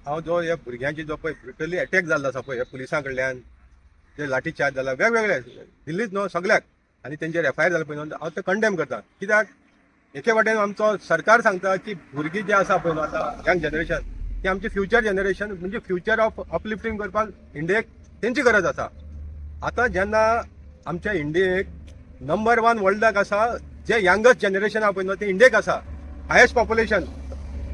हांव जो ह्या भुरग्यांची जो पळय ब्रुटली अटॅक जाल्लो आसा पळय ह्या पुलिसां कडल्यान जे लाठी चार्ज जाला वेगवेगळे दिल्लीच न्हू सगळ्याक आनी तेंचेर एफआयआर जाला पळय न्हू हांव ते कंडेम करता कित्याक एके वाटेन आमचो सरकार सांगता की भुरगीं जे आसा पळय न्हू आतां यंग जनरेशन ते आमचे फ्युचर जनरेशन म्हणजे फ्युचर ऑफ अपलिफ्टिंग करपाक इंडियेक तेंची गरज आसा. आतां जेन्ना आमच्या इंडियेक नंबर 1 वर्ल्डाक आसा जे यंगस्ट जनरेशन आहा पळय न्हू ते इंडियेक आसा हायेस्ट पॉप्युलेशन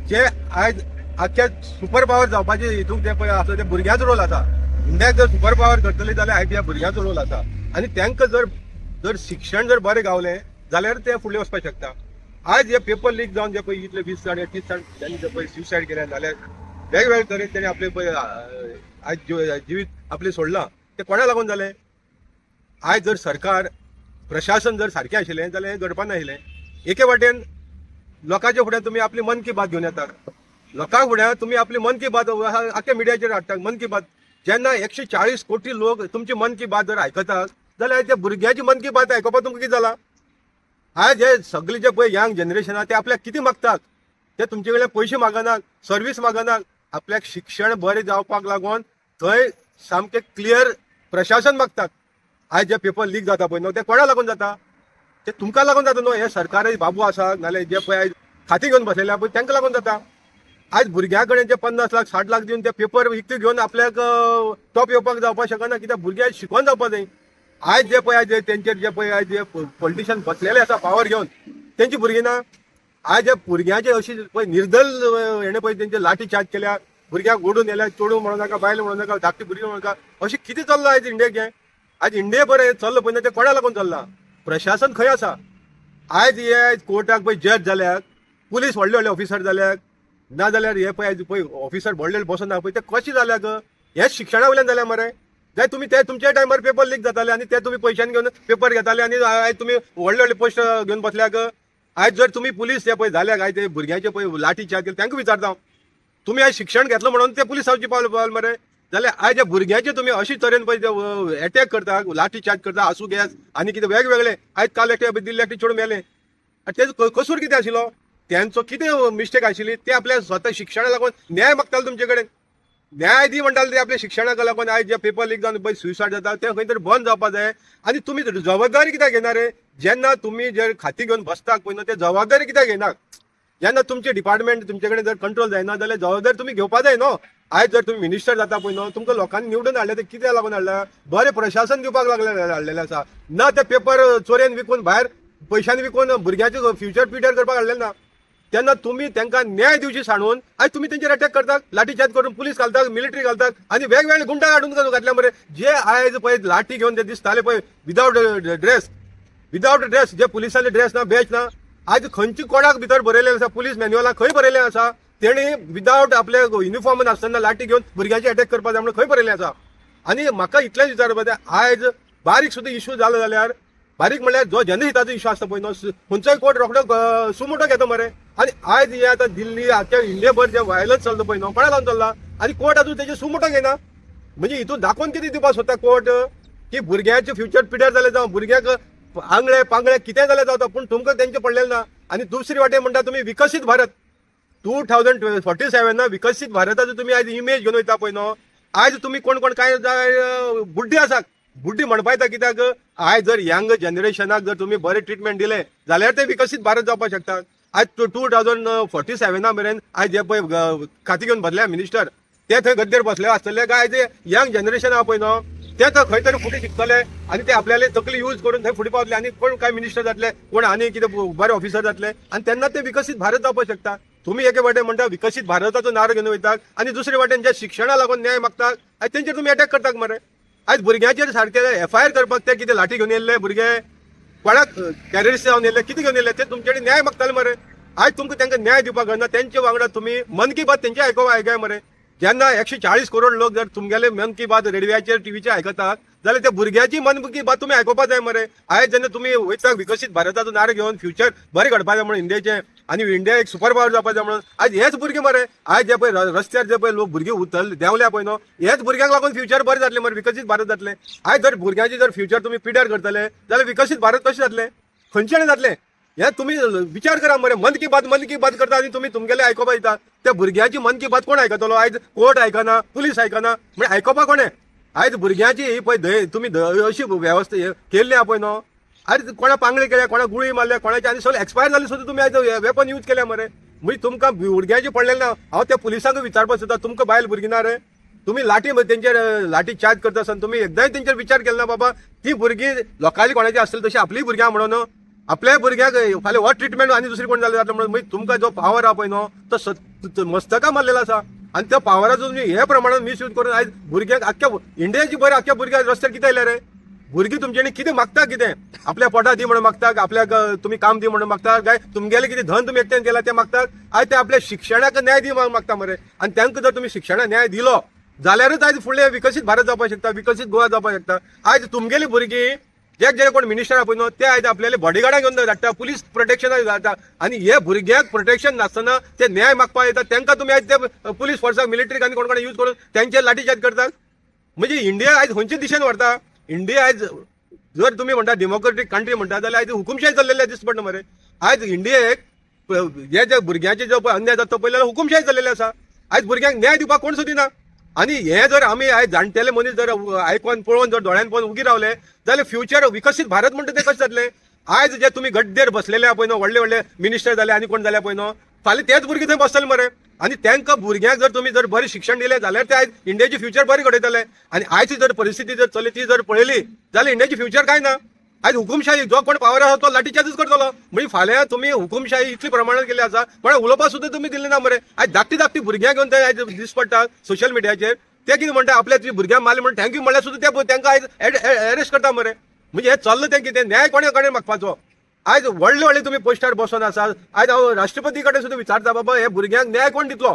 जे आयज आख्या सुपर पावर जावपाचे हितूंक ते पळय आसा ते भुरग्यांचो रोल आसा. इंडियाक जर सुपर पावर करतली जाल्यार आयज ह्या भुरग्यांचो रोल आसा आनी तांकां जर जर शिक्षण जर बरें गावलें जाल्यार ते फुडें वचपाक शकता. आज हे पेपर लीक जावन जे पळय इतले 20 जाण 30 जाण त्यांनी जे पळय सुसायड केले जाल्यार वेगवेगळे तरेन तेणे आपले पळय आयज जिवीत आपले सोडलां ते कोणा लागून जालें. आयज जर सरकार प्रशासन जर सारकें आशिल्लें जाल्यार हें घडपा नाशिल्लें. एके वाटेन लोकांच्या फुड्यान तुमी आपली मन की बात घेवन येतात लोकां फुड्यान तुमी आपली मन की बात आख्या मिडियाचेर हाडटात मन की बात. जेन्ना 140 कोटी लोक तुमची मन की बात जर आयकतात जाल्यार त्या भुरग्याची मन की बात आयकपाक तुमकां कितें जाला. आज हे सगळे जे पळय यंग जनरेशन आहा ते आपल्याक कितें मागतात ते तुमचे कडल्यान पयशे मागनात सर्वीस मागनात आपल्याक शिक्षण बरें जावपाक लागून थंय सामकें क्लियर प्रशासन मागतात. आज जे पेपर लीक जाता पळय न्हू ते कोणा लागून जाता ते तुमकां लागून जाता न्हू. हे सरकारी बाबू आसा नाल्यार जे पळय आयज खाती घेवन बसलेले आहा पळय तांकां लागून जाता. आज भुरग्यां कडेन जे 50 लाख 60 लाख दिवन ते पेपर विकते घेवन आपल्याक टॉप येवपाक जावपाक शकना कित्याक भुरग्यां शिकोवन जावपाक जाय. आज जे पळय आज तेंचेर जे पळय आज जे पॉलिटिशियन बसलेले आसा पावर घेवन तेंची भुरगीं ना. आज जे भुरग्यांचे अशी पळय निर्दल हेणे पळय तेंचे लाठी चार्ज केल्या भुरग्यांक ओडून येल्या चोडू म्हणू नाका बायल म्हणू नाका धाकटी भुरगीं म्हणू नाका अशें कितें चल्लां आयज इंडियेक. हें आज इंडिये बरें चल्लां पळय ते कोणा लागून चल्लां प्रशासन खंय आसा. आयज हे कोर्टाक पळय जज जाल्यात पुलीस व्हडले व्हडले ऑफिसर जाल्यात ना जाल्यार हे पळय पळय ऑफिसर व्हडले बसून ना पळय ते कशें जाल्याक हेच शिक्षणा वयल्यान जाल्या मरे. जाय तुमी ते तुमच्या टायमार पेपर लीक जाताले आनी ते तुमी पयशांनी घेवन पेपर घेताले आनी आयज तुमी व्हडले व्हडले पोस्ट घेवन बसल्याक. आयज जर तुमी पुलीस ते पळय जाल्याक आयज ते भुरग्यांचे पळय लाठी चार्ज केले तांकां विचारता तुमी आयज शिक्षण घेतलो म्हणून ते पुलिसांची पावल मरे. जाल्यार आयज ह्या भुरग्यांचे तुमी अशे तरेन पळय अटॅक करता लाठी चार्ज करता आसूं गॅस आनी कितें वेगवेगळे आयज काल एकटे दिल्ली एकटे चेडूं मेले तेजो कसूर कितें आशिल्लो त्यांचो कितें मिस्टेक आशिल्ली ते आपल्या स्वता शिक्षणाक लागून न्याय मागताले तुमचे कडेन न्याय दी म्हणटाले ते आपल्या शिक्षणाक लागून आयज जे पेपर लीक जावन पळय सुसायड जाता ते खंय तरी बंद जावपाक जाय. आनी तुमी जबाबदारी कित्याक घेना रे. जेन्ना तुमी जर खाती घेवन बसतात पळय न्हू ते जबाबदारी कित्याक घेनात. जेन्ना तुमचे डिपार्टमेंट तुमचे कडेन जर कंट्रोल जायना जाल्यार जबाबदारी तुमी घेवपा जाय न्हू. आयज जर तुमी मिनिस्टर जाता पळय न्हू तुमकां लोकांनी निवडून हाडले ते कित्याक लागून हाडला बरें प्रशासन दिवपाक लागले हाडलेले आसा ना ते पेपर चोरेन विकून भायर पयशांनी विकून भुरग्यांचे फ्युचर पिड्यार करपाक हाडलेले ना. तेन्ना तुमी तांकां न्याय दिवची सांडून आयज तुमी तेंचेर अटॅक करतात लाठी चार्ज करून पुलीस घालतात मिलिटरी घालतात आनी वेगवेगळे गुंडा हाडून घातल्या मरे. जे आयज पळय लाठी घेवन ते दिसताले पळय विदाउट ड्रेस जे पुलिसांचे ड्रेस ना बॅच ना आज खंयची कोणाक भितर बरयलें आसा पुलीस मॅन्युअलां खंय बरयलें आसा तेणी विदाउट आपले युनिफॉर्म नासतना लाठी घेवन भुरग्यांचे अटॅक करपाक जाय म्हणून खंय बरयलें आसा. आनी म्हाका इतलेंच विचारपाक जाय आयज बारीक सुद्दां इश्यू जालो जाल्यार बारीक म्हणल्यार जो जनहिताचो इश्यू आसता पळय न्हू खंयचोय कोर्ट रोखडो सुमोटो घेता मरे. आनी आयज हे आतां दिल्ली आख्या इंडियाभर जे वायलन्स चल्ला पळय न्हू कोणा लागून चल्ला आनी कोर्ट अजून तेजे सुमोटो घेना. म्हणजे हितून दाखोवन कितें दिवपाक सोदता कोर्ट की भुरग्यांचे फ्युचर पिड्यार जाले जावं भुरग्यांक आंगळे पांगळे कितें जालें जाता पूण तुमकां तेंचे पडलेलें ना. आनी दुसरी वाटेन म्हणटा तुमी विकसीत भारत 2047 विकसीत भारताचो तुमी आयज इमेज घेवन वयता पळय न्हू आयज तुमी कोण कोण काय बुड्डी आसात बुड्डी म्हणपा येता कित्याक आयज जर यंग जनरेशनाक जर तुमी बरें ट्रिटमेंट दिलें जाल्यार ते विकसीत भारत जावपाक शकतात. आयज 2047 मेरेन आयज जे पळय खाती घेवन बसल्या मिनिस्टर ते थंय गद्देर बसले आसतले काय आयज यंग जनरेशन आहा पळय न्हू ते तर खंय तरी फुडें शिकतले आनी ते आपल्याले तकली यूज करून थंय फुडें पावतले आनी कोण काय मिनिस्टर जातले कोण आनी कितें बरे ऑफिसर जातले आनी तेन्ना ते विकसीत भारत जावपाक शकता. तुमी एके वाटेन म्हणटा विकसीत भारताचो नारो घेवन वयतात आनी दुसरे वाटेन जे शिक्षणा लागून न्याय मागतात आयज तेंचेर तुमी अटॅक करतात मरे. आयज भुरग्यांचेर सारके एफआयआर करपाक ते कितें लाठी घेवन येयल्ले भुरगे कोणाक टॅररिस्ट जावन येयले कितें घेवन येयले ते तुमचे कडेन न्याय मागताले मरे. आयज तुमकां तांकां न्याय दिवपाक कळना तेंचे वांगडा तुमी मन की बात तेंचे आयकाय मरे. जेन्ना 140 करोड लोक जर तुमगेले मन की बात रेडिओचेर टीव्हीचेर आयकतात जाल्यार त्या भुरग्याची मन की बात तुमी आयकोवपाक जाय मरे. आयज जेन्ना तुमी वयता विकसीत भारताचो नारो घेवन फ्युचर बरें घडपाक जाय म्हणून इंडियाचें आनी इंडिया एक सुपर पावर जावपाक जाय म्हणून आयज हेच भुरगे मरे आयज जे पळय रस्त्यार जे पळय लोक भुरगे उतरले देंवल्या पळय न्हू हेच भुरग्यांक लागून फ्युचर बरें जातलें मरे विकसीत भारत जातलें. आयज जर भुरग्यांचे जर फ्युचर तुमी पिड्यार करतले जाल्यार विकसीत भारत कशें जातलें खंयचे जातलें. हे तुम्ही विचार करा मरे. मन की बात करता आणि तुम्ही तुमगेले आयकोपा येता. त्या भुरग्याची मन की बात कोण आयकतलो? आयज कोर्ट आयकना, पुलीस आयकना, म्हणजे आयकोपा कोणे? आयज भुरग्याची ही पळय तुम्ही अशी व्यवस्था केल्ली आहा पळय न्हू. अरे कोणा पांगळे केल्या, कोणा गुळी मारल्या, कोणाच्या आनी सगळं एक्सपायर जाले सुद्धा तुम्ही आयज वेपन यूज केल्या मरे. म्हणजे तुमकां भुरग्याची पडलेले ना. हांव त्या पुलिसांक विचारपाक सोदता, तुमकां बायल भुरगीं ना रे? तुम्ही तेंचेर लाठी चार्ज करता आसतना तुम्ही एकदांय तेंचेर विचार केलो ना बाबा ती भुरगीं लोकांली कोणाची आसतली तशी आपली भुरग्यां म्हणून आपल्या भुरग्याक फाल्यां हो ट्रिटमेंट आनी दुसरी कोण जालें जाता म्हणून तुमकां जो पावर आहा पळय न्हू तो मस्तकां मारलेलो आसा. आणि त्या पावराचो तुम्ही हे प्रमाणात मिसयूज करून आयज भुरग्यांक आख्ख्या इंडियाची बरें आख्ख्या भुरग्याक रस्त्यार कितें आयल्या रे? भुरगीं तुमच्यानी कितें मागता? कितें आपल्या पोटाक दी म्हणून मागतात, आपल्याक तुम्ही काम दी म्हणून मागतात काय? तुमगेले कितें धन तुम्ही एकट्यान केला ते मागतात. आयज ते आपल्या शिक्षणाक न्याय दी मागता मरे. आणि तांकां जर तुम्ही शिक्षणाक न्याय दिलो जाल्यारच आयज फुडले विकसीत भारत जावपाक शकता, विकसीत गोवा जावपाक शकता. आयज तुमगेली भुरगीं जे कोण मिनिस्टर आहा पळय न्हू ते आयज आपल्याला बॉडीगार्डां घेवन धाडटा, पुलीस प्रोटेक्शनाक धाडटा. आणि हे भुरग्याक प्रोटेक्शन नासतना ते न्याय मागपाक येतात तांकां तुम्ही आयज ते पुलीस फोर्साक मिलिटरीक आनी कोण यूज करून त्यांचेर लाठीचार्ज करतात. म्हणजे इंडिया आयज खंयच्या दिशेन व्हरता? इंडिया आयज जर तुम्ही म्हणटा डेमोक्रेटीक कंट्री म्हणटा जाल्यार आयज हुकुमशाही चल्लेले दिसता पडटा मरे. आयज इंडियेक जे भुरग्यांचे जो अन्याय जाता तो पयले हुकुमशाही चल्लेले आसा. आयज भुरग्यांक न्याय दिवपाक कोण सोदिना. आणि हे जर आमी आयज जाणटेले मनीस जर आयकोन पळोवन जर दोळ्यान पळोवन उगी रावले जाल्यार फ्युचर विकसीत भारत म्हणटा ते कशें जातले? आयज जे तुम्ही गड्डेर बसलेले आहा पळय न्हू, व्हडले मिनिस्टर जाले आनी कोण जाल्या पळय न्हू, फाल्यां तेच भुरगे थंय बसतले मरे. आणि तांकां भुरग्यांक जर तुम्ही जर बरें शिक्षण दिलें जाल्यार ते आयज इंडियाची फ्युचर बरी घडयतले. आणि आयची जर परिस्थिती जर चली ती जर पळयली जाल्यार इंडियाची फ्युचर काय ना. आयज हुकुमशाही जो कोण पावर आहा तो लाठीचार्जच करतलो. म्हणजे फाल्यां तुम्ही हुकुमशाही इतली प्रमाणात केली आसा पण उलोवपाक सुद्धा तुम्ही दिले ना मरे. आयज धाकटी भुरग्यांक घेवन ते आयज दीस पडटा सोशल मिडियाचेर ते कितें म्हणटा आपल्या तुझी भुरग्यांक मारले म्हणून थँक्यू म्हणल्यार सुद्धा ते तांकां आयज अरेस्ट करता मरे. म्हणजे हे चल्लां तें कितें? न्याय कोणे कडेन मागपाचो? आयज व्हडले तुम्ही पोस्टार बसून आसा. आयज हांव राष्ट्रपती कडेन सुद्धा विचारता बाबा हे भुरग्यांक न्याय कोण दितलो?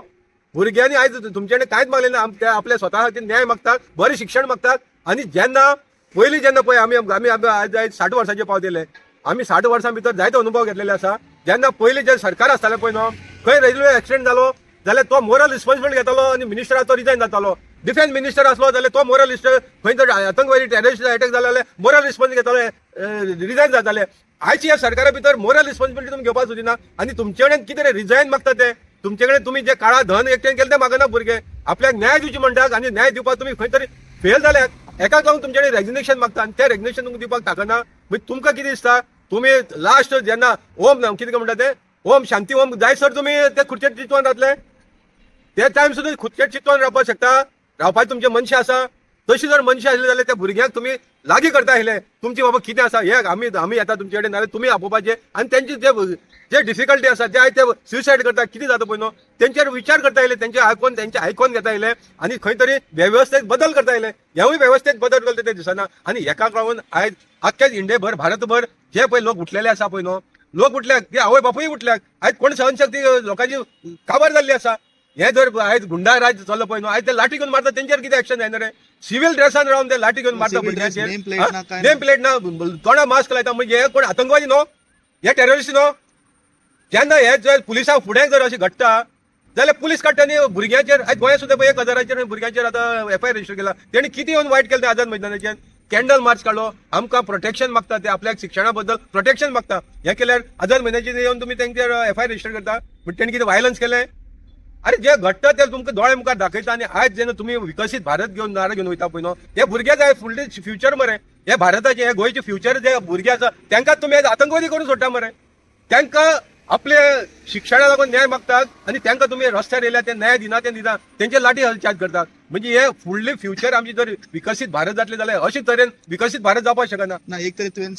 भुरग्यांनी आयज तुमच्याकडे कांयच मागले ना. ते आपल्या स्वता खातीर न्याय मागतात, बरें शिक्षण मागतात. आणि जेन्ना पयलीं जेन्ना पळय आमी आयज 60 वर्सांचे पावलेले, आमी 60 वर्सां भितर जायते अनुभव घेतलेले आसा. जेन्ना पयलीं जे सरकार आसतालें पळय न्हू, खंय रेल्वे एक्सिडेंट जालो जाल्यार तो मोरल रिस्पॉन्सिबिलिटी घेतालो आणि मिनिस्टराचो रिजायन जातालो. डिफेन्स मिनिस्टर असलो जाल्यार तो मोरल खंय जर आतंकवादी टेररिस्ट अटॅक जालो जाल्यार मोरल रिस्पॉन्सिबिलिटी घेताले, रिजायन जाताले. आयची ह्या सरकारा भितर मोरल रिस्पॉन्सिबिलिटी तुम्ही घेवपाक सोदिना. आणि तुमचे कडेन कितें रे रिजायन मागता ते? तुमचे कडेन तुम्ही जे काळा धन एकट्यान केलें ते मागना भुरगे. आपल्याक न्याय दिवची म्हणटात आणि न्याय दिवपाक तुम्ही खंय तरी फेल जाल्यात. एकाक लागून तुमचे कडेन रेजिग्नेशन मागता आणि ते रेजिग्नेशन तुमकां दिवपाक ताकना. म्हणजे तुमकां कितें दिसता? तुम्ही लास्ट जेन्ना ओम कितें म्हणटा ते ओम शांती ओम जाय सर तुम्ही ते खुर्चेर चिंतून रावतले ते टायम सुद्धा खुर्चेर चिंतून रावपाक शकता. रावपाचे तुमचे मनशां आसा. तशी जर मनशां आसली जाल्यार त्या भुरग्यांक तुम्ही लागीं करता आसले. तुमची बाबा कितें आसा हे आमी येता तुमचे कडेन नाल्यार तुमी आपोवपाचे. आणि त्यांची जे डिफिकल्टी आसा जे आयज ते सुसायड करता कितें जाता पळय न्हू तेंचेर विचार करता येयले, त्यांचे आयकोन घेता येयले आणि खंय तरी वेवस्थेत बदल करता येयले. ह्यावूय वेवस्थेत बदल करता ते दिसना. आणि हेका लागून आयज आख्ख्या इंडियाभर भारतभर जे पळय लोक उठलेले आसा पळय न्हू, लोक उठल्याक ते आवय बापूय उठल्याक. आयज कोण सहनशक्ती लोकांची काबार जाल्ली आसा. हे जर आयज गुंडा राज चल्लो पळय न्हू आयज ते लाठी घेवन मारता तेंचेर कितें एक्शन जायना रे? सिव्हिल ड्रेसान रावन ते लाठी घेवन मारता भुरग्यांचेर. नेम प्लेट ना, तोंडा मास्क लायता. म्हणजे हे कोण आतंकवादी न्हू, हे टेररिस्ट न्हू. जेन्ना हे जर पुलिसांक फुडें जर अशें घडटा जाल्यार पुलीस काडटा आनी भुरग्यांचेर आयज गोंयांत सुद्दां 1000 भुरग्यांचेर आतां एफआयआर रजिस्टर केला. तेणी कितें येवन वायट केलें तें आझाद मैदानाचेर? कॅन्डल मार्च काडलो, आमकां प्रोटेक्शन मागता, ते आपल्याक शिक्षणा बद्दल प्रोटेक्शन मागता. हे केल्यार आझाद मैदानाचेर येवन तुमी तेंचेर एफआयआर रजिस्टर करता. बट तेणी कितें वायलन्स केलें? अरे जे घडटा ते तुमकां दोळे मुखार दाखयता. आणि आयज जेन्ना तुम्ही विकसीत भारत घेवन नारा घेवन वयता पळय न्हू हे भुरगे जाय फुडले फ्युचर मरे. हे भारताचे हे गोंयचे फ्युचर जे भुरगे आसा तांकां तुमी आयज आतंकवादी करून सोडटा मरे. तांकां आपले शिक्षणा लागून न्याय मागतात आणि तांकां तुमी रस्त्यार येयल्या ते न्याय दिना तेंचे लाठी चार्ज करतात. म्हणजे हे फुडले फ्युचर आमची जर विकसीत भारत जातले जाल्यार अशे तरेन विकसीत भारत जावपाक शकना. ना एक तरी तुवें